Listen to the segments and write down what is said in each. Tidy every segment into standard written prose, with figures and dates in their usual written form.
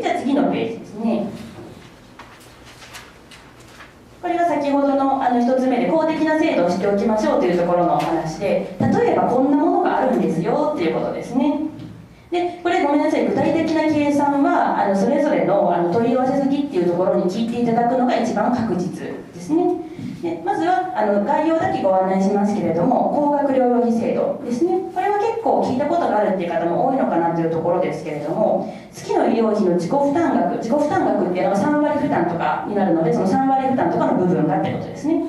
じゃあ次のページですね。これが先ほどの1つ目で公的な制度を知っておきましょうというところのお話で、例えばこんなものがあるんですよっていうことですね。でこれごめんなさい、具体的な計算はそれぞれの問い合わせ先っていうところに聞いていただくのが一番確実ですね。でまずは概要だけご案内しますけれども、高額療養費制度ですね。これは結構聞いたことがあるっていう方も多いのかなというところですけれども、月の医療費の自己負担額っていうのは3割負担とかになるので、その3割負担とかの部分がってことですね。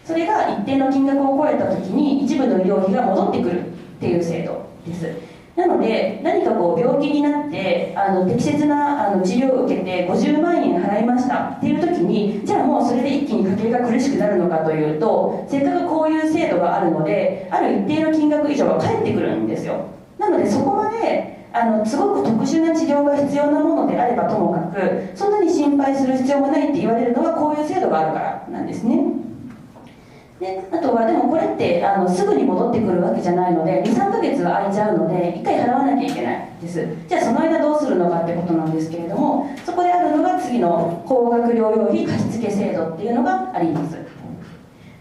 それが一定の金額を超えた時に一部の医療費が戻ってくるっていう制度です。なので何か病気になって適切な治療を受けて50万円払いましたっていう時に、じゃあもうそれで一気に家計が苦しくなるのかというと、せっかくこういう制度があるので、ある一定の金額以上は返ってくるんですよ。なのでそこまですごく特殊な治療が必要なものであればともかく、そんなに心配する必要もないって言われるのはこういう制度があるからなんですね。であとはでもこれってすぐに戻ってくるわけじゃないので、 2,3 ヶ月は空いちゃうので1回払わなきゃいけないです。じゃあその間どうするのかってことなんですけれども、そこであるのが次の高額療養費貸付制度っていうのがあります。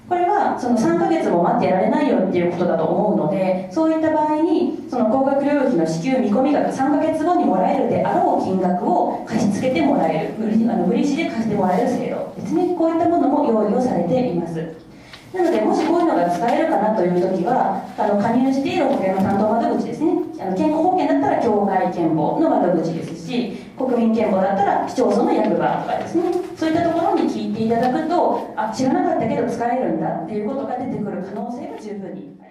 これはその3ヶ月も待ってられないよっていうことだと思うので、そういった場合にその高額療養費の支給見込み額、3ヶ月後にもらえるであろう金額を貸し付けてもらえる、無利子で貸してもらえる制度ですね。こういったものも用意をされています。なのでもしこういうのが使えるかなという時は、加入している保険の担当窓口ですね。健康保険だったら協会健保の窓口ですし、国民健保だったら市町村の役場とかですね、そういったところに聞いていただくと、知らなかったけど使えるんだっていうことが出てくる可能性が十分にあります。